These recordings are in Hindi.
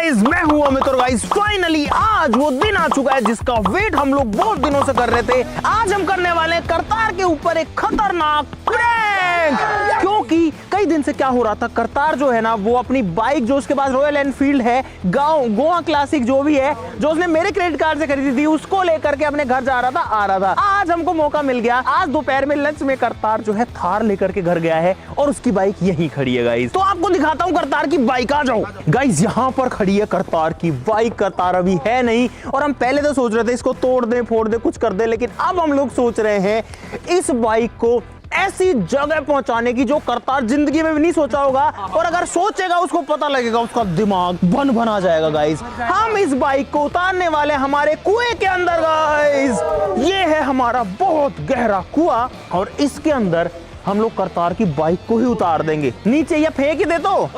गाइस, मैं हूं अमित और गाइस फाइनली आज वो दिन आ चुका है जिसका वेट हम लोग बहुत दिनों से कर रहे थे। आज हम करने वाले हैं करतार के ऊपर एक खतरनाक प्रैंक। क्योंकि कई दिन से क्या हो रहा था, करतार जो है ना वो अपनी बाइक जो उसके पास रॉयल एनफील्ड है गोवा क्लासिक जो भी है, जो उसने मेरे क्रेडिट कार्ड से खरीदी थी, उसको लेकर के अपने घर जा रहा था, आ रहा था। आज हमको मौका मिल गया, आज दोपहर में लंच में करतार जो है थार लेकर के घर गया है और उसकी बाइक यहीं खड़ी है गाइस। तो आपको दिखाता हूँ करतार की बाइक। आ जाओ गाइस, यहाँ पर खड़ी है करतार की बाइक। करतार अभी है नहीं और हम पहले तो सोच रहे थे इसको तोड़ दे फोड़ दे कुछ कर दे, लेकिन अब हम लोग सोच रहे हैं इस बाइक को ऐसी जगह पहुंचाने की जो करतार जिंदगी में भी नहीं सोचा होगा, और अगर सोचेगा उसको पता लगेगा, उसका दिमाग बन आ जाएगा गाइस। हम इस बाइक को उतारने वाले हमारे कुएं के अंदर गाइस। ये है हमारा बहुत गहरा कुआं और इसके अंदर हम लोग करतार की बाइक को ही उतार देंगे नीचे, या फेंक ही दे तो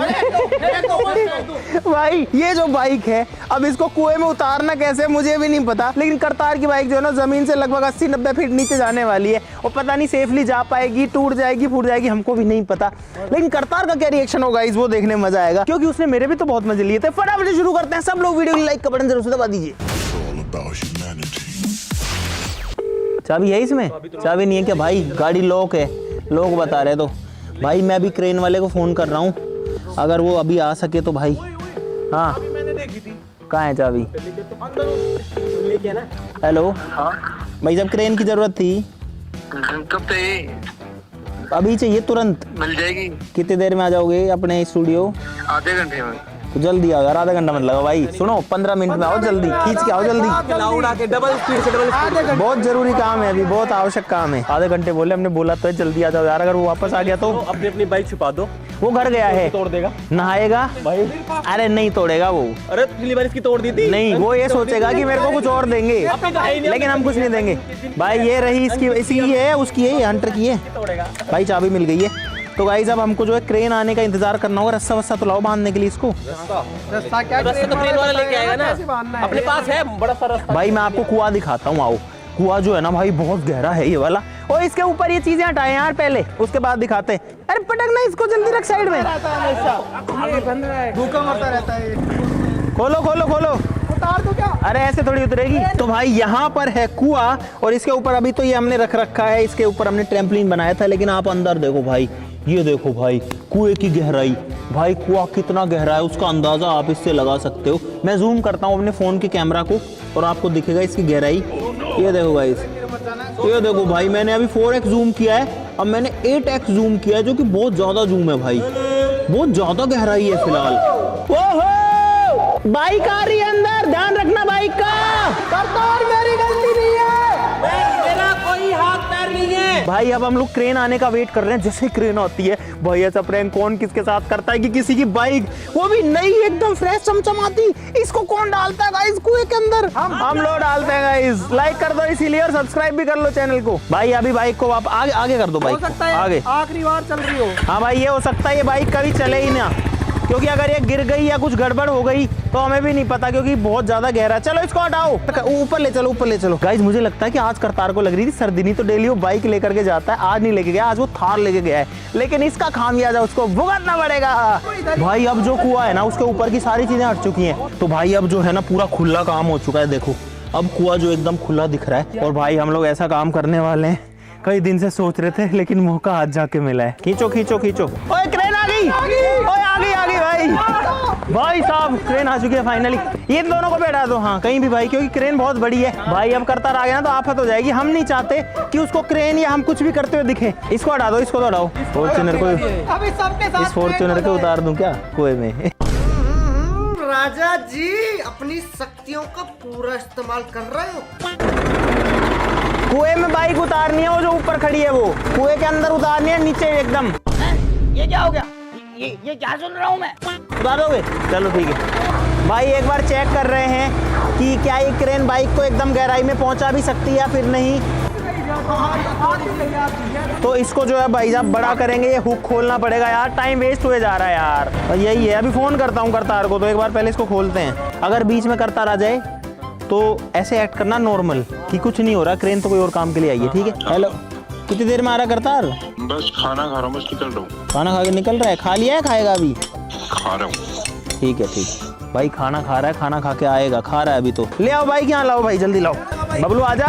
भाई ये जो बाइक है अब इसको कुएं में उतारना कैसे मुझे भी नहीं पता, लेकिन करतार की बाइक जो है ना जमीन से लगभग 80-90 फीट नीचे जाने वाली है और पता नहीं सेफली जा पाएगी, टूट जाएगी, फूट जाएगी, हमको भी नहीं पता। लेकिन करतार का क्या रिएक्शन होगा इस वो देखने में मजा आएगा, क्योंकि उसने मेरे भी तो बहुत मजे लिए थे। फटाफट शुरू करते हैं, सब लोग वीडियो को लाइक का बटन जरूर से दबा दीजिए। चाबी है इसमें? चाबी नहीं है क्या भाई? गाड़ी लॉक है, लोग बता रहे। तो भाई मैं अभी क्रेन वाले को फोन कर रहा हूँ, अगर वो अभी आ सके तो भाई। हाँ कहाँ है चाबी? हेलो भाई, जब क्रेन की जरूरत थी कब चाहिए? अभी चाहिए, तुरंत मिल जाएगी। कितनी देर में आ जाओगे अपने स्टूडियो? आधे घंटे में। तो जल्दी आओ यार, आधा घंटा मत लगा भाई। सुनो 15 मिनट में आओ, जल्दी खींच के आओ, जल्दी। डबल स्पीड से बहुत जरूरी काम है, अभी बहुत आवश्यक काम है। आधे घंटे बोले, हमने बोला तो है जल्दी आ जाओ यार। अगर वो वापस आ गया तो अपनी बाइक छुपा दो, वो घर गया है, तोड़ देगा, नहाएगा भाई। अरे नहीं तोड़ेगा वो, अरे पिछली बार इसकी तोड़ दी थी। नहीं वो ये सोचेगा कि मेरे को कुछ और देंगे, लेकिन हम कुछ नहीं देंगे भाई। ये रही इसकी है, उसकी है, हंटर की है भाई। चाबी मिल गई है। तो गाइस अब हमको जो है क्रेन आने का इंतजार करना होगा। रस्सा वस्सा तो लाओ बांधने के लिए इसको। रस्सा क्या? रस्सा तो क्रेन वाला लेके आएगा ना, अपने पास है बड़ा सा रस्सा। भाई मैं आपको कुआं दिखाता हूँ, आओ। कुआं जो है ना भाई बहुत गहरा है ये वाला, और इसके ऊपर ये चीजें हटाए यार पहले, उसके बाद दिखाते हैं। अरे पटक ना इसको, जल्दी रख साइड में। धोखा मारता रहता है। खोलो खोलो खोलो, उतार दो क्या? अरे ऐसे थोड़ी उतरेगी। तो भाई यहाँ पर है कुआं और इसके ऊपर अभी तो ये हमने रख रखा है, इसके ऊपर हमने ट्रैम्पलिन बनाया था। लेकिन आप अंदर देखो भाई, ये देखो भाई कुएं की गहराई। भाई कुआं कितना गहरा है उसका अंदाजा आप इससे लगा सकते हो। मैं जूम करता हूँ अपने फोन के कैमरा को और आपको दिखेगा इसकी गहराई। ये देखो गाइस, ये देखो भाई, मैंने अभी 4x जूम किया है, अब मैंने 8x जूम किया है, जो कि बहुत ज्यादा जूम है भाई, बहुत ज्यादा गहराई है फिलहाल। ओहो बाइक आ रही है अंदर, ध्यान रखना बाइक का। करतार मेरी गलती नहीं है, मेरा कोई हाथ पैर नहीं है। भाई अब हम लोग क्रेन आने का वेट कर रहे हैं। जैसे क्रेन आती है भाई, ऐसा प्रैंक कौन किसके साथ करता है कि किसी की बाइक वो भी नई एकदम फ्रेश चमचमाती, इसको कौन डालता है गाइस कुएं के अंदर? हम लोग डालते हैं गाइस। लाइक कर दो इसीलिए और सब्सक्राइब भी कर लो चैनल को। भाई अभी बाइक को आप आगे आगे कर दो, बाइक हो सकता है आगे, आखिरी बार चल रही हो। हाँ भाई ये हो सकता है ये बाइक कभी चले ही ना, क्योंकि अगर ये गिर गई या कुछ गड़बड़ हो गई तो हमें भी नहीं पता, क्योंकि बहुत ज्यादा गहरा। चलो इसको हटाओ, ऊपर ले चलो, ऊपर ले चलो। गाइस मुझे लगता है कि आज करतार को लग रही थी सर्दी, नहीं तो डेली वो बाइक लेकर के जाता है। आज नहीं लेके गया, आज वो थार लेके गया है, लेकिन इसका खामियाजा उसको भुगतना पड़ेगा। भाई अब जो कुआं है ना उसके ऊपर की सारी चीजें हट चुकी हैं, तो भाई अब जो है ना पूरा खुला काम हो चुका है। देखो अब कुआं जो एकदम खुला दिख रहा है। और भाई हम लोग ऐसा काम करने वाले हैं, कई दिन से सोच रहे थे, लेकिन मौका आज जाके मिला है। खींचो खींचो खींचो, ओए क्रेन आ गई, ओए आ गई भाई। भाई साहब क्रेन आ चुकी है फाइनली। ये दोनों को बैठा दो, हाँ कहीं भी भाई, क्योंकि क्रेन बहुत बड़ी है भाई। अब करतार आ गया ना तो आफत हो जाएगी। हम नहीं चाहते कि उसको क्रेन या हम कुछ भी करते हुए दिखे। इसको हटा दो, इसको तो हटाओ। फॉर्च्यूनर को, इस फॉर्च्यूनर को उतार दूं क्या कुएं में? राजा जी अपनी शक्तियों का पूरा इस्तेमाल कर रहे हो। कुएं में बाइक उतारनी है, वो जो ऊपर खड़ी है वो कुएं के अंदर उतारनी है, नीचे एकदम। ये क्या हो गया? ये क्या सुन रहा हूँ मैं? उतारोगे? चलो ठीक है भाई। एक बार चेक कर रहे हैं कि क्या ये क्रेन बाइक को एकदम गहराई में पहुंचा भी सकती है या फिर नहीं। तो इसको जो है भाई साहब बड़ा करेंगे, ये हुक खोलना पड़ेगा यार, टाइम वेस्ट हुए जा रहा है यार। और यही है, अभी फोन करता हूँ करतार को, तो एक बार पहले इसको खोलते हैं। अगर बीच में करतार आ जाए तो ऐसे एक्ट करना नॉर्मल कि कुछ नहीं हो रहा, क्रेन तो कोई और काम के लिए आई है, ठीक है। हेलो, कितनी देर में आ रहा करतार? बस खाना खा रहा हूँ, बस निकल रहा हूँ। खाना खा के निकल रहा है? खा लिया है, खाएगा अभी? खा रहा हूँ। ठीक है ठीक है। भाई खाना खा रहा है, खाना खा के आएगा, खा रहा है अभी तो। ले आओ बाइक यहाँ लाओ भाई, जल्दी लाओ। बबलू आजा।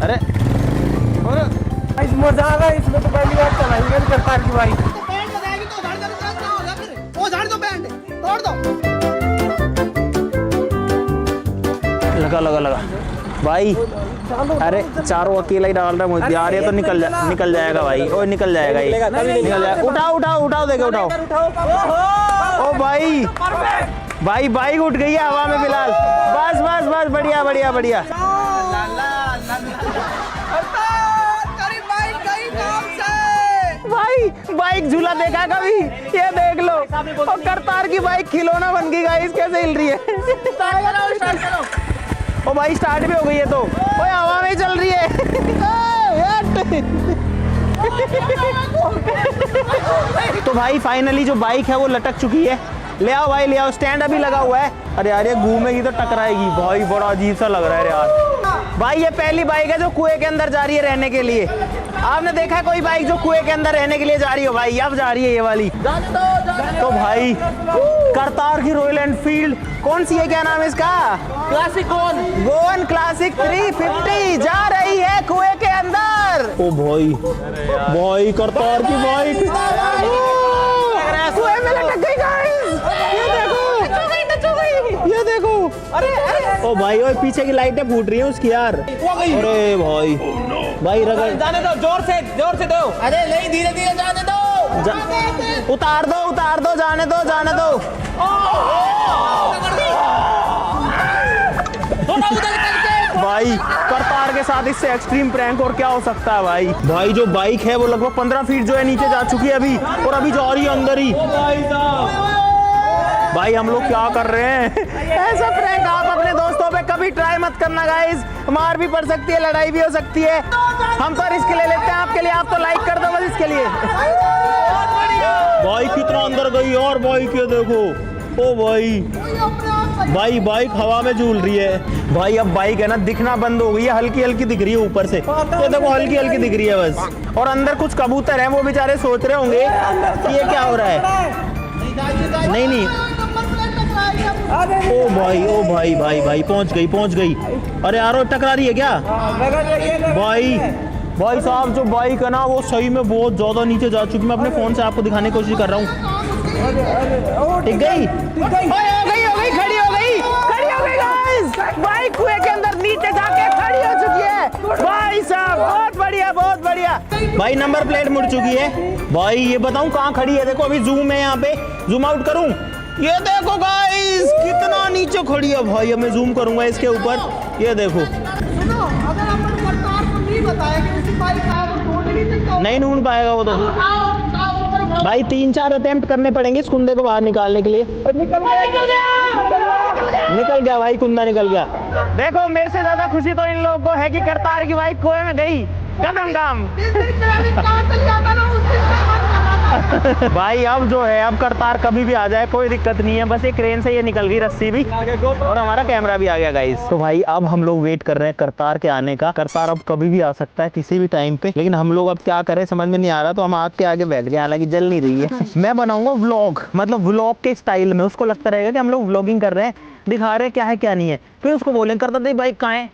अरे मजा आ रहा है इसमें, तो पहली बार चलाएंगे करतार की बाइक। लगा लगा लगा भाई। अरे चारों अकेला ही डाल रहा है मुझे यार, ये तो निकल जाएगा भाई। ओ निकल जाएगा ये, निकल जाएगा। उठाओ उठाओ उठाओ, देखो उठाओ। ओ भाई भाई बाइक उठ गई है हवा में फिलहाल। बस बस बस, बढ़िया बढ़िया बढ़िया। भाई बाइक झूला देखा कभी? ये देख लो, और करतार की बाइक खिलौना बन गई गाइस, कैसे हिल रही है। ओ भाई स्टार्ट भी हो गई है तो, ओए हवा में चल रही है। तो भाई फाइनली जो बाइक है वो लटक चुकी है। ले आओ भाई ले आओ, स्टैंड अभी लगा हुआ है। अरे यार ये घूमेगी तो टकराएगी भाई, बड़ा अजीब सा लग रहा है यार। भाई ये पहली बाइक है जो कुएं के अंदर जा रही है रहने के लिए। आपने देखा है कोई बाइक जो कुएं के अंदर रहने के लिए जा रही हो? भाई अब जा रही है ये वाली। तो भाई करतार की रॉयल एनफील्ड कौन सी है, क्या नाम है इसका? क्लासिक गोवन क्लासिक 350 जा रही है कुएं के अंदर। ओ भाई भाई करतार की बाइक कुएं में लटक गई गाइस, ये देखो ये देखो। अरे अरे ओ भाई ओए पीछे की लाइटें फूट रही हैं उसकी यार। अरे भाई भाई रगड़, जाने दो, जोर से दो। अरे नहीं, धीरे धीरे जाने दो। उतार दो, जाने दो। भाई करतार के साथ इससे एक्सट्रीम प्रैंक और क्या हो सकता है भाई। भाई जो बाइक है वो लगभग 15 फीट जो है नीचे जा चुकी है अभी, और अभी जा रही है अंदर ही। भाई हम लोग क्या कर रहे हैं? ऐसा प्रैंक आप अपने दोस्तों पे कभी ट्राई मत करना गाइस, मार भी पड़ सकती है, लड़ाई भी हो सकती है। हम तो रिस्क ले लेते हैं आपके लिए, आप तो लाइक कर दो बस इसके लिए। भाई कितना अंदर गई और बाइक ये देखो। ओ भाई बाइक हवा में झूल रही है। भाई अब बाइक है ना दिखना बंद हो गई है, हल्की हल्की दिख रही है ऊपर से, ये देखो हल्की हल्की दिख रही है बस। और अंदर कुछ कबूतर हैं, वो बेचारे सोच रहे होंगे कि ये क्या हो रहा है। नहीं ओ भाई पहुंच गई। अरे यार टकरा रही है क्या? भाई साहब जो बाइक है ना वो सही में बहुत ज्यादा नीचे जा चुकी। मैं अपने फोन से आपको दिखाने की कोशिश कर रहा हूँ। ठीक गई, खड़ी हो गई गाइस। बाइक कुएं के अंदर नीचे जाके खड़ी हो चुकी है। भाई साहब बहुत बढ़िया। भाई नंबर प्लेट मुड़ चुकी है। भाई ये बताऊं कहाँ खड़ी है? देखो अभी जूम है यहाँ पे, जूम आउट करूं, ये देखो गाइस कितना नीचे खड़ी है। भाई अब मैं जूम करूंगा इसके ऊपर, ये देखो। सुनो, अगर अपन करतार को नहीं बताया कि उसकी बाइक कहाँ है, तो ढूंढ नहीं सकता। नहीं ढूंढ पाएगा वो तो। भाई 3-4 अटेम्प्ट करने पड़ेंगे इस कुंदे को बाहर निकालने के लिए। निकल गया भाई, कुंदा निकल गया। देखो मेरे से ज्यादा खुशी तो इन लोगों को है कि करतार की बाइक कुएं में गई। कदम काम। भाई अब जो है अब करतार कभी भी आ जाए कोई दिक्कत नहीं है, बस एक क्रेन से ये निकल गई रस्सी भी, और हमारा कैमरा भी आ गया गाइस। तो भाई अब हम लोग वेट कर रहे हैं करतार के आने का। करतार अब कभी भी आ सकता है किसी भी टाइम पे, लेकिन हम लोग अब क्या करें समझ में नहीं आ रहा, तो हम आग के आगे बैठ गए, हालांकि जल नहीं रही है। मैं बनाऊंगा व्लॉग, मतलब व्लॉग के स्टाइल में, उसको लगता रहेगा कि हम लोग व्लॉगिंग कर रहे हैं, दिखा रहे हैं क्या है क्या नहीं है। फिर उसको बोलेंगे करता दे बाइक कहाँ है,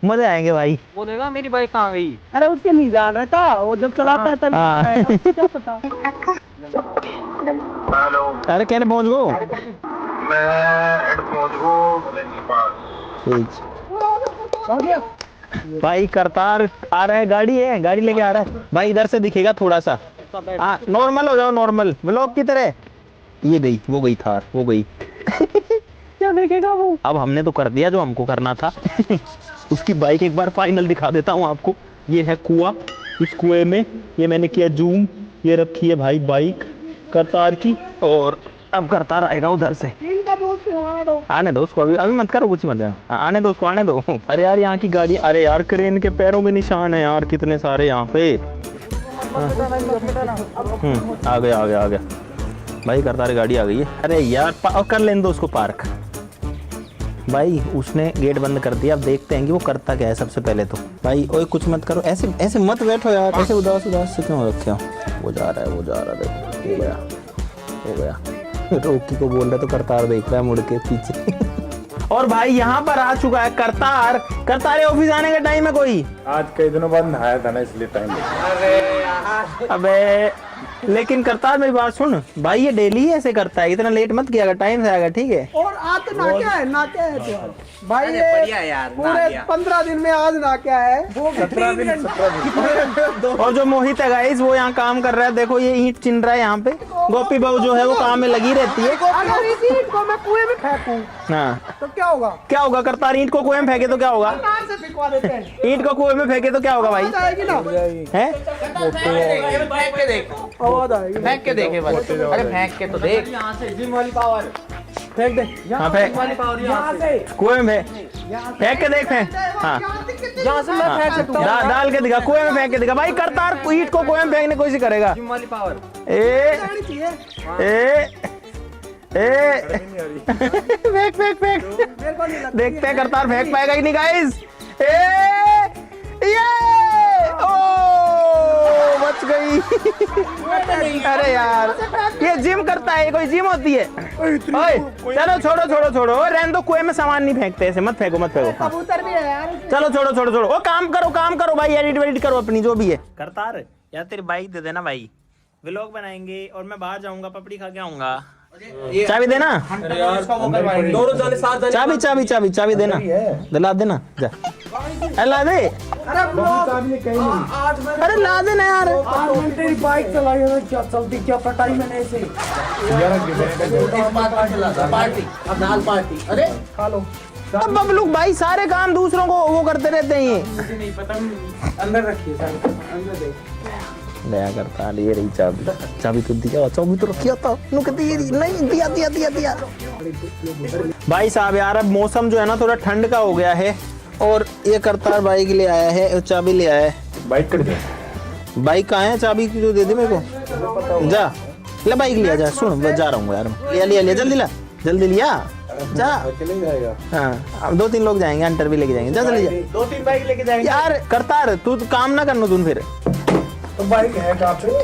मजे आएंगे भाई। बोलेगा मेरी बाइक कहाँ गई? अरे उसके नहीं जान रहा था, वो जब चलाता है तब क्या पता। हेलो, अरे कहने पहुंच गो, मैं पहुंच गो। भाई करतार आ रहा है, गाड़ी लेके आ रहा है भाई, इधर से दिखेगा थोड़ा सा। नॉर्मल हो जाओ, नॉर्मल व्लॉग की तरह। ये गई, वो गई थार, वो गई। क्या देखेगा वो? अब हमने तो कर दिया जो हमको करना था। उसकी बाइक एक बार फाइनल दिखा देता हूँ आपको। ये है कुआं, इस कुएं में ये मैंने किया जूम, ये रखी है भाई बाइक करतार की, और अब करतार आएगा उधर से। आने दो उसको, अभी मत करो, कुछ मत आने दो उसको, आने दो। अरे यार यहाँ की गाड़ी, अरे यार क्रेन के पैरों में निशान है यार कितने सारे यहाँ पे। आ गया भाई, करतार गाड़ी आ गई है। अरे यार कर लेने दो उसको पार्क। भाई उसने गेट बंद कर दिया, अब देखते हैं कि वो करता क्या है सबसे पहले तो। भाई ओए कुछ मत करो, ऐसे मत बैठो यार, ऐसे उदास से क्यों रखे हो। वो जा रहा है देखो, हो गया। रोकी को बोल रहा तो करतार देख रहा है मुड़ के पीछे। और भाई यहाँ पर आ चुका है करतार। करतार ऑफिस आने का टाइम है कोई? आज कई दिनों बाद नहाया था ना इसलिए टाइम। अबे लेकिन करतार मेरी बात सुन भाई, ये डेली ऐसे करता है, इतना लेट मत किया, टाइम से आएगा ठीक है। और आज तो ना क्या है तो भाई ये बढ़िया यार, पूरे 15 दिन में आज ना क्या है वो 17 दिन। और जो मोहित है गाइस वो यहाँ काम कर रहा है, देखो ये ईंट चिन रहा है यहाँ पे। गोपी बहू जो है वो काम में लगी रहती है। अगर इस ईंट को मैं कुएं में फेंकूं हाँ तो क्या होगा? क्या होगा? करतार ईंट को कुएं में फेंके तो क्या होगा? कार से फेंकवा देते हैं। ईंट को कुएं में फेंके तो क्या होगा भाई? आएगी ना, है फेंक के देख, आवाज आएगी। फेंक के देखे बस। अरे फेंक के तो देख। यहाँ से जिम वाली पावर फेंक दे। हाँ फेंक, यहाँ से कुएं में फेंक के देख। फेंक हाँ यहाँ से मैं फेंक सकता हूँ। डाल के दिखा, कुएं में फेंक के दिखा भाई। करतार ईंट को कुएं में फेंकने की कोशिश करेगा। जिम वाली पावर। ए ए ए फेंक फेंक फेंक, देखते हैं करतार फेंक पाएगा कि नहीं गाइस। ये ओ बच गई। अरे यार ये जिम करता है, कोई जिम होती है? ओए चलो छोड़ो छोड़ो छोड़ो, रहने दो, कुएं में सामान नहीं फेंकते ऐसे, मत फेंको मत फेंको। कबूतर भी है यार। चलो छोड़ो छोड़ो छोड़ो, ओ काम करो भाई, एडिट वेडिट करो अपनी जो भी है। करतार यार तेरी बाइक दे देना भाई, व्लॉग बनाएंगे और मैं बाहर जाऊंगा, पपड़ी खा के आऊंगा। चाबी देना, चाबी चाबी चाबी चाबी देना, दिला देना जा। ला दे, अरे ला देना यार। तेरी बाइक चलाई है क्या चलती, क्या पटाई मैंने ऐसे। पार्टी अब नाल पार्टी। अरे खा लो। अब बबलू भाई सारे काम दूसरों को वो करते रहते हैं ये। मुझे नहीं पता, अंदर रखिए सर, अंदर देख। दया करता ये रही चाबी, चाबी तो दिया, चाबी तो रखिया था, नहीं दिया दिया दिया दिया। भाई साहब यार अब मौसम जो है ना थोड़ा ठंड का हो गया है और ये करतार बाइक ले आया है, चाबी ले आया है। बाइक कर दे। बाइक कहाँ है? चाबी की तो दे दे मेरे को। जा ले बाइक लिया जा। सुन मैं जा रहा हूँ यार, लिया लिया लिया, जल्दी ला, जल्दी लिया जा। अकेले जाएगा? हाँ अब 2-3 लोग जाएंगे, अंटर भी लेके जाएंगे, जा जल्दी जा। 2-3 बाइक लेके जाएंगे यार करतार तू काम ना करना तुम फिर। तो बाइक है कहाँ पे?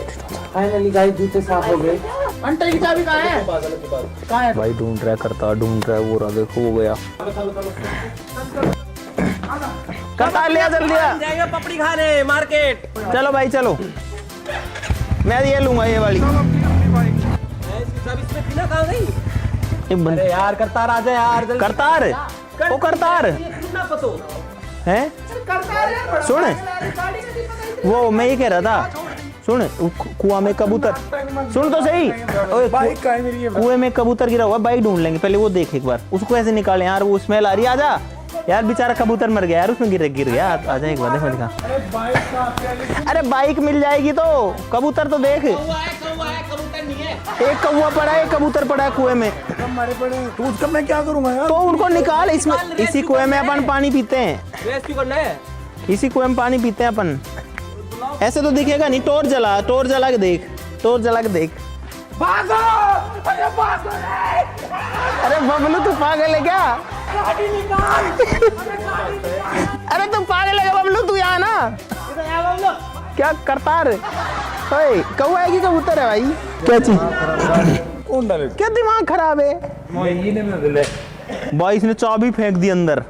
फाइनली गाइस जूते साफ हो गए। अंटर की चाबी कहाँ है? कहाँ है? भाई ढूंढ रहा है, करतार ढूंढ रहा है, वो रहा देखो वो गया। करतार लिया जल्दी आ। जाएगा पपड़ी खाने मार्केट। चलो भाई चलो, मैं ये लूंगा ये वाली। अरे यार करतार आ जा यार जल्दी। करतार ओ करतार है, सुन वो मैं ये कह रहा था, सुन कुआं में कबूतर, सुन तो सही, बाइक कहाँ है मेरी? ये कुएं में कबूतर गिरा हुआ, बाइक ढूंढ लेंगे, पहले वो देख एक बार, उसको ऐसे निकाले यार, वो स्मेल आ रही है। आजा यार, बेचारा कबूतर मर गया यार, उसमें गिर गया। आजा एक बार देखो दिखा। अरे बाइक मिल जाएगी तो, कबूतर तो देख, एक कौवा पड़ा है, एक कबूतर पड़ा है कुएं में। हमारे पड़े तो उसका मैं क्या करूंगा यार? तो उनको निकाल, इसमें इसी कुएं में अपन पानी पीते हैं, रेस्क्यू करना है। इसी कुएं में पानी पीते हैं अपन। ऐसे तो दिखेगा नहीं, टोर जला के देख, टोर जला के देख। भागो! अरे भागो! अरे बबलू तू पागल है क्या? गाड़ी निकाल! अरे तू पागल है बबलू, तू यहाँ ना क्या करतार? ओए कौवा है कि कबूतर है भाई? क्या चीज? कौन डाले? क्या दिमाग खराब है भाई? इसने चाबी फेंक दी अंदर।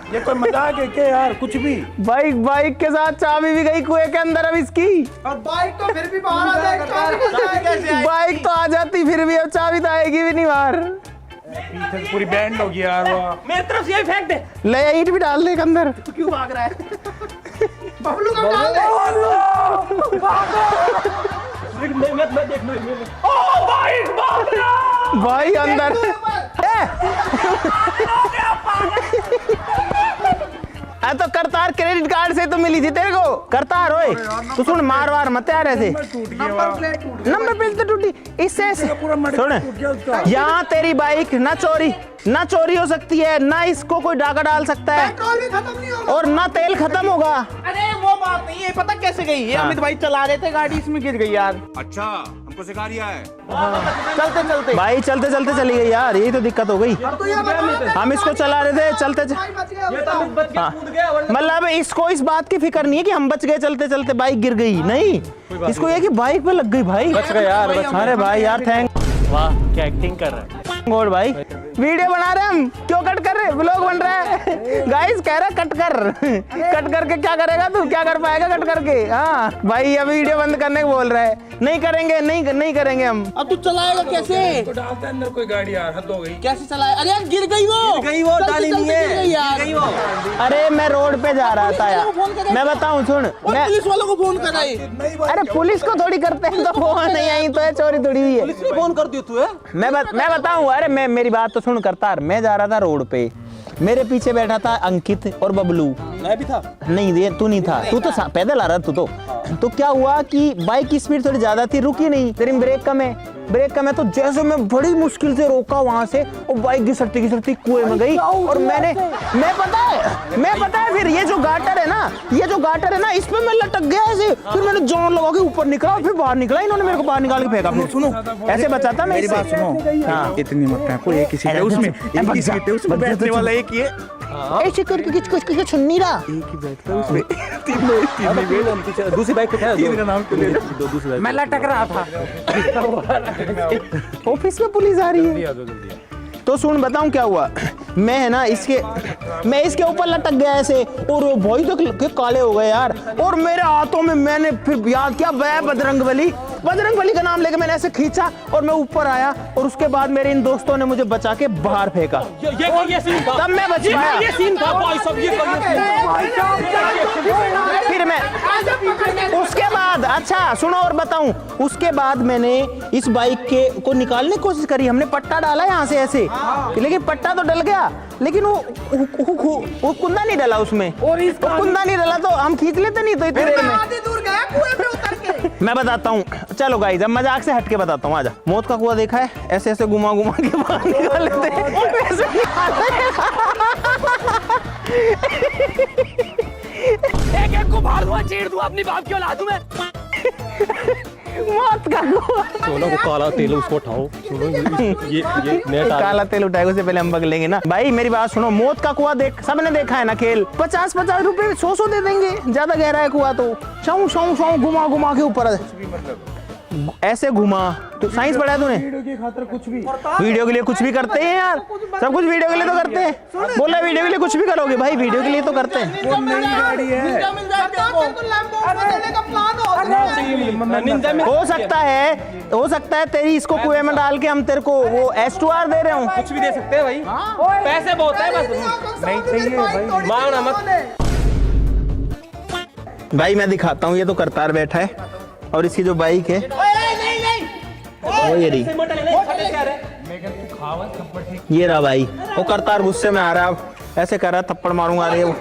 ये कोई मजाक है क्या यार? कुछ भी। बाइक के साथ चाबी भी गई कुएं के अंदर अब इसकी। और बाइक तो फिर भी बाहर आ जाएगी। बाइक तो आ जाती फिर भी, अब चाबी तो आएगी भी नहीं बाहर। पीछे पूरी बैंड होगी यार। वो मेरी तरफ से ये फेंक दे। ले ईंट भी डाल दे के अंदर। तू क्यों भाग रहा है? बबलू को डाल दे। मैं देख ओ बाइक भाग रहा। भाई अंदर तो करतार क्रेडिट कार्ड से तो मिली थी तेरे को। करतार ओए तू सुन, मार वार मत यार ऐसे। नंबर प्लेट तो टूटी इससे। सुन यहाँ तेरी बाइक ना चोरी हो सकती है, ना इसको कोई डाका डाल सकता है, पेट्रोल भी खत्म नहीं होगा और ना तेल खत्म होगा। अरे वो बात नहीं है, पता कैसे गई? ये अमित भाई चला रहे थे गाड़ी, इसमें गिर गई यार। अच्छा हमको सिखा रिया है। चलते चलते भाई चलते चलते चली गई यार, यही तो दिक्कत हो गई। तो ये बता, हम इसको चला रहे थे चलते बच गया ये तो बच गया, हाँ। कूद गया वरना मतलब इसको इस बात की फिक्र नहीं है कि हम बच गए चलते चलते बाइक गिर गई, नहीं, इसको ये कि बाइक पे लग गई भाई। बच गए यार, बच गए। अरे भाई यार थैंक वाह क्या एक्टिंग कर रहा है। और भाई वीडियो बना रहे हम, क्यों कट कर रहे, व्लॉग बन रहा है गाइस, कह रहा कट कर, कट करके क्या करेगा तू, क्या कर पाएगा कट करके। हाँ भाई अब वीडियो बंद करने को बोल रहा है, नहीं करेंगे, नहीं करेंगे हम। अब तू चलाएगा कैसे? तो डालता है अंदर कोई गाड़ी यार, हद हो गई। कैसे चलाए? अरे यार गिर गई वो डाली नहीं है यार। अरे मैं रोड पे जा रहा था यार, मैं बताऊं सुन, मैं पुलिस वालों को फोन कर रही। अरे पुलिस को थोड़ी करते हैं, तो फोन नहीं आई तो है चोरी थोड़ी हुई है। फोन कर दियो तू है। मैं बताऊं, अरे मेरी बात तो सुन करतार, मैं जा रहा था रोड पे, मेरे पीछे बैठा था अंकित और बबलू। मैं भी था। नहीं ये तू नहीं था, तू तो पैदल आ रहा तू तो क्या हुआ कि बाइक की स्पीड थोड़ी ज्यादा थी, रुकी नहीं, तेरी ब्रेक कम है तो जैसे मैं बड़ी मुश्किल से रोका वहां से, और बाइक घिसटती कुएं में गई। और मैं पता है फिर ये जो गाटर है ना, इस पे मैं लटक गया ऐसे, फिर मैंने जान लगा के ऊपर निकला, फिर बाहर निकला, इन्होंने मेरे को बाहर निकाल के फेंका। सुनो ऐसे बचा था, मेरी बात सुनो। हाँ इतनी मत फेंको, एक ही सीट है उसमें, एक ही सीट है उसमें, बैठने वाला एक ही है। ऐसे करके कुछ सुन नहीं रहा। दूसरी बाइक पे था, तीन का नाम क्यों ले रहे हो? मैं लटक रहा था। ऑफिस में पुलिस आ रही है। तो सुन बताऊं क्या हुआ, मैं है ना इसके ऊपर लटक गया ऐसे, और वो भाई तक के काले हो गए यार, और मेरे हाथों में मैंने फिर याद किया बजरंगबली का नाम लेके मैंने ऐसे खींचा, और मैं ऊपर आया, और उसके बाद मेरे इन दोस्तों ने मुझे बचा के बाहर फेंका, ये सीन था, तब मैं बच पाया। ये सीन था भाई सब, ये फिर मैं उसके बाद, अच्छा सुनो और बताऊं, उसके बाद मैंने इस बाइक को निकालने की कोशिश करी, हमने पट्टा डाला यहाँ से ऐसे, लेकिन पट्टा तो डल गया, लेकिन वो कुंदा नहीं डला उसमें, और कुंदा नहीं डला तो हम खींच लेते नहीं, तो इतने देर में दूर गया कुएं में उतर के। मैं बताता हूँ, चलो गाइस अब मजाक से हटके बताता हूँ, आजा। मौत का कुआं देखा है, ऐसे ऐसे घुमा के बाहर निकाल लेते हैं, एक को मार दूंगा, चीर दूंगा, अपनी बाप की औलाद हूं मैं। मौत का कुआं, सोना को काला तेल उसको उठाओ, ये नेट काला तेल उठाएगा, उससे पहले हम पकड़ेंगे ना। भाई मेरी बात सुनो, मौत का कुआं देख, सबने देखा है ना खेल, 50-50 रुपए 100 दे देंगे, ज्यादा गहरा है कुआं तो, शाऊ घुमा के ऊपर ऐसे घुमा। तो साइंस पढ़ा है तूने? वीडियो की खातिर कुछ भी, वीडियो के लिए कुछ भी करते हैं यार, सब कुछ वीडियो के लिए तो करते हैं। बोला वीडियो के लिए कुछ भी करोगे भाई, वीडियो के लिए तो करते हैं। वो नई गाड़ी है। हो सकता है तेरी इसको कुएं में डाल के हम तेरे को वो S2R दे रहे हूँ। कुछ भी दे सकते हैं भाई, पैसे बहुत है बस, नहीं चाहिए भाई, मांगना मत। भाई मैं दिखाता हूँ, ये तो करतार बैठा है, और इसकी जो बाइक है वो ये रही, ये रहा भाई। वो करतार गुस्से में आ रहा है, अब ऐसे कर रहा, थप्पड़ मारूंगा। अरे ओए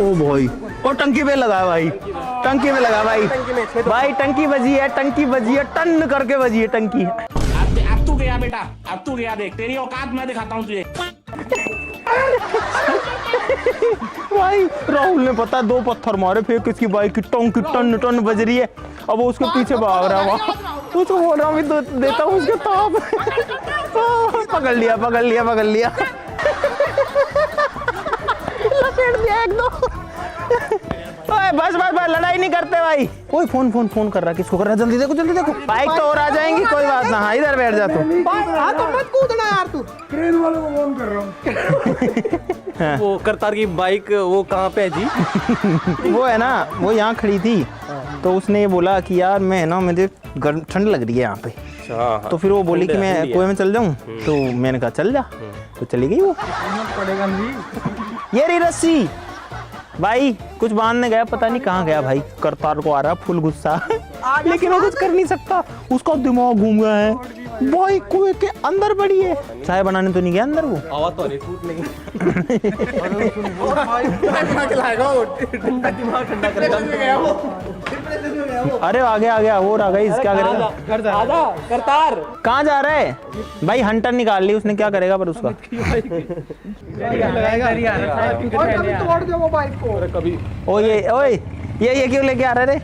ओ भाई, और टंकी पे लगा भाई, टंकी में लगा भाई, भाई टंकी बजी है, टन करके बजी है टंकी। अब तू गया बेटा, अब तू गया, देख तेरी औकात मैं दिखाता हूँ तुझे। भाई राहुल ने पता 2 पत्थर मारे, फिर किसकी बाइक की टन बज रही है, अब वो उसके पीछे भाग रहा है, उसको बोल रहा हूँ तो देता हूँ उसके ताप। पकड़ लिया लपेट दिया एक दो। बस लड़ाई नहीं करते भाई। कोई फोन कर रहा है, किसको कर रहा है, जल्दी देखो, बाइक तो और आ जाएंगी, कोई बात ना। हाँ इधर बैठ जा तू, तो मत कूदना यार तू। ट्रेन वालों को फोन कर रहा हूँ। वो करतार की बाइक वो कहाँ पे है जी? वो है ना, वो यहाँ खड़ी थी, तो उसने ये बोला कि यार मैं ना, मुझे ठंड लग रही है यहाँ पे, तो फिर वो बोली कि मैं कुएं में चल जाऊँ, तो मैंने कहा चल जा, तो चली गई वो। पड़ेगा नहीं, ये रही रस्सी भाई, कुछ बांधने गया, पता नहीं कहाँ गया भाई, करतार को आ रहा फुल गुस्सा, लेकिन वो कुछ कर नहीं सकता, उसका दिमाग घूम गया है, भाई कुएं के अंदर पड़ी है। चाय बनाने तो नहीं गया अंदर वो, आवाज तो नहीं फूट नहीं। अरे आ गया वो रहा गई, क्या करेगा करतार कहाँ जा रहा है भाई, हंटर निकाल ली उसने, क्या करेगा पर उसका। तोड़ दो वो बाइक को। ओए ये क्यों लेके आ रहा है रे,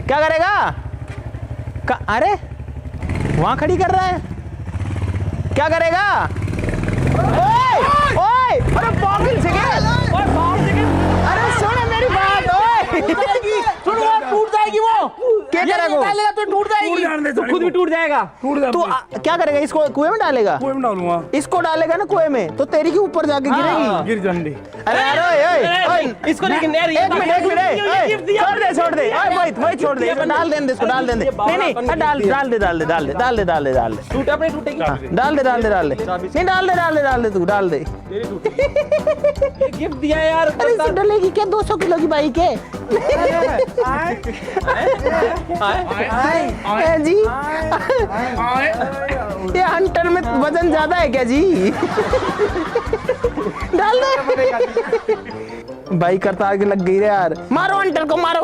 क्या करेगा? अरे वहां खड़ी कर रहा है, क्या करेगा? ओए अरे पागल से अरे सुन मेरी बात, ओए सुन, वो टूट जाएगी वो। क्या करेगा डालेगा तो टूट जाएगी, तो खुद भी टूट जाएगा। तू क्या करेगा, इसको कुएं में डालेगा? कुएं में डालूंगा। इसको डालेगा ना कुएं में तो तेरी के ऊपर जाके गिरेगी। गिर जाने। अरे अरे इसको लेकिन यार एक मिनट छोड़ दे वही छोड़ दे, डाल देने इसको, डाल देने। नहीं डाल दे टूटे अपने टूटेगी। डाल दे नहीं डाल दे तू डाल दे। गिफ्ट दिया यार। अरे इससे डलेगी क्या? 200 किलो की बाइक है जी। ये हंटर में वजन ज्यादा है क्या जी? डाल दे भाई, करतार के लग गई रे यार। मारो हंटर को मारो।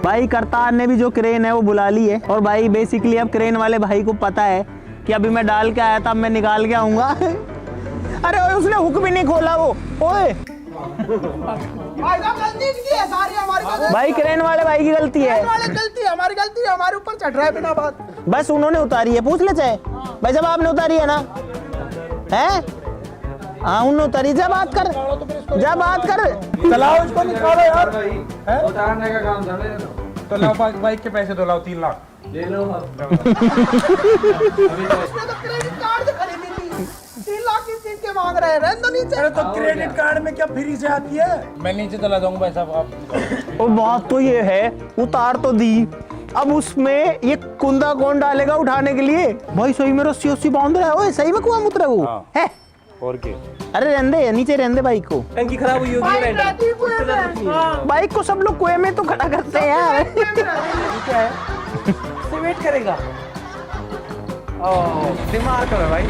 भाई करतार ने भी जो क्रेन है वो बुला ली है, और भाई बेसिकली अब क्रेन वाले भाई को पता है कि अभी मैं डाल के आया था, अब मैं निकाल के आऊंगा। अरे ओए उसने हुक भी नहीं खोला वो। ओए भाई साहब गलती की है, सारी हमारी गलती भाई क्रेन वाले भाई की गलती है। है, हमारी गलती है, हमारे ऊपर चढ़ रहा है बिना बात। बस उन्होंने उतारी है, पूछ ले चाहे भाई साहब आपने उतारी है ना? है हाँ उन्होंने उतारी। जा बात कर। चलाओ इसको, निकालो यार। उतारने का काम चले तो लाओ बाइक के पैसे तो लाओ 3 लाख। उसने तो क्रेडिट कार्ड से खरीदी थी, 3 लाख की चीज के मांग रहे हैं। रहने दो नीचे। अरे तो क्रेडिट कार्ड में क्या फ्री से आती है? मैं नीचे चला जाऊंगा भाई साहब, आप। और बात तो ये है, उतार तो दी, अब उसमें ये कुंदा कौन डालेगा उठाने के लिए? भाई सही में रस्सी बांध रहा है। ओए सही में कुआं में उतरा वो है? और क्या? अरे रहने नीचे रहने बाइक को। टंकी खराब हुई होगी। बाइक को सब लोग कुएं में तो खड़ा करते हैं यार। क्या है? वेट करेगा। दिमाग का भाई।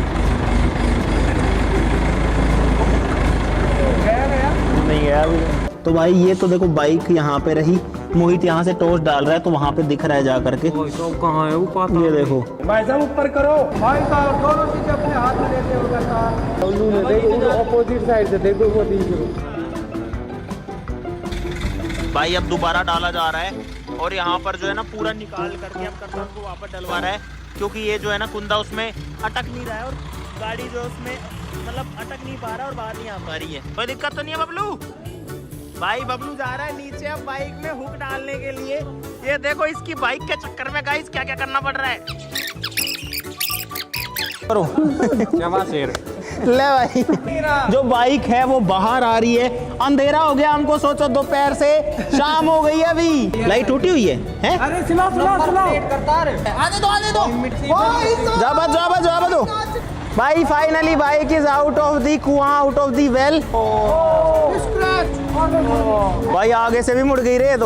नहीं गया अभी। तो भाई ये तो देखो बाइक यहाँ पे रही, मोहित यहाँ से टॉर्च डाल रहा है तो वहाँ पे दिख रहा है जा करके। कहाँ है वो? ये देखो भाई साहब ऊपर करो। भाई साहब दोनों चीजें अपने हाथ में लेते हो करतार। ऑपोजिट साइड से देखो वो भाई अब दोबारा डाला जा रहा है, और यहाँ पर जो है ना पूरा निकाल करके अब करतार को वापस डलवा रहा है, क्योंकि ये जो है ना कुंदा उसमें अटक नहीं रहा है, और गाड़ी जो है उसमें मतलब अटक नहीं पा रहा और बाहर नहीं आ पा रही है। कोई दिक्कत तो नहीं है बबलू? भाई बबलू जा रहा है नीचे अब बाइक में हुक डालने के लिए। ये देखो इसकी बाइक के चक्कर में गाइस क्या क्या करना पड़ रहा है। ले भाई, जो बाइक है वो बाहर आ रही है। अंधेरा हो गया, हमको सोचो दोपहर से शाम हो गई है, अभी लाइट टूटी हुई है? अरे सुनो। आने दो। जा दो भाई। Finally bike is out of the कुआं, आउट ऑफ दी वेल। भाई आगे से भी मुड़ गई रे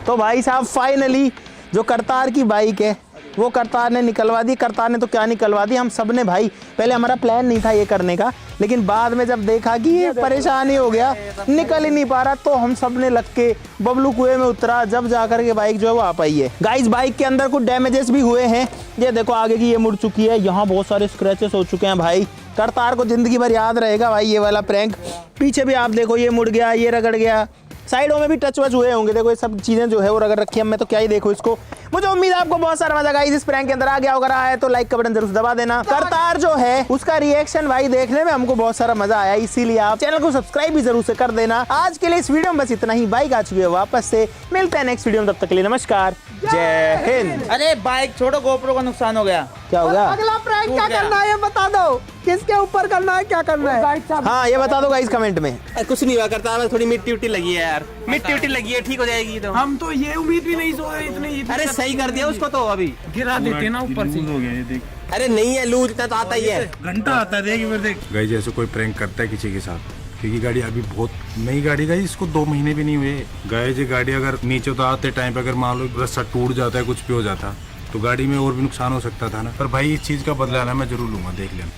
तो भाई साहब फाइनली जो करतार की बाइक है वो करतार ने निकलवा दी। करतार ने तो क्या निकलवा दी, हम सब ने भाई, पहले हमारा प्लान नहीं था ये करने का, लेकिन बाद में जब देखा कि ये परेशानी हो गया, निकल ही नहीं पा रहा, तो हम सब ने लग के बबलू कुएं में उतरा, जब जाकर के बाइक जो है वो आ पाई है। गाइस बाइक के अंदर कुछ डैमेजेस भी हुए हैं। ये देखो आगे की ये मुड़ चुकी है, यहाँ बहुत सारे स्क्रैचेस हो चुके हैं भाई। करतार को जिंदगी भर याद रहेगा भाई ये वाला प्रैंक। पीछे भी आप देखो, ये मुड़ गया, ये रगड़ गया, साइडों में भी टच वच हुए होंगे। देखो ये सब चीजें जो है वो रगड़ रखी है, मैं तो क्या ही देखो इसको। मुझे उम्मीद है आपको बहुत सारा मजा आएगा इस प्रैंक के अंदर। आ गया होगा रहा है तो लाइक का बटन जरूर दबा देना। करतार जो है उसका रिएक्शन भाई देखने में हमको बहुत सारा मजा आया, इसीलिए आप चैनल को सब्सक्राइब भी जरूर से कर देना। आज के लिए इस वीडियो में बस इतना ही। बाइक आ चुकी है वापस से, मिलते हैं नेक्स्ट वीडियो में, तब तक के लिए नमस्कार, जय हिंद। अरे बाइक छोड़ो, गोप्रो का नुकसान हो गया। क्या हो गया? अगला प्रैंक क्या करना है ये बता दो, किसके ऊपर करना है, क्या करना है? हाँ ये बता दो गाइस कमेंट में। कुछ नहीं हुआ करता, बस थोड़ी मिट्टी उट्टी लगी है यार, मिट्टी लगी है, ठीक हो जाएगी तो। हम तो ये उम्मीद भी नहीं सो रहे इतनी। अरे सही कर दिया उसको तो अभी गिरा देते ना ऊपर से। हो गया ये देख, अरे नहीं है लूज, इतना तो आता ही है। घंटा आता है, देख देख। गाइस जैसे कोई प्रैंक करता है किसी के साथ, क्योंकि गाड़ी अभी बहुत नई गाड़ी गाइस, इसको 2 महीने भी नहीं हुए। गाइस ये गाड़ी अगर नीचे तो आते टाइम पे अगर मान लो रस्सा टूट जाता है, कुछ भी हो जाता तो गाड़ी में और भी नुकसान हो सकता था ना। पर भाई इस चीज का बदला ना मैं जरूर लूंगा, देख लेना।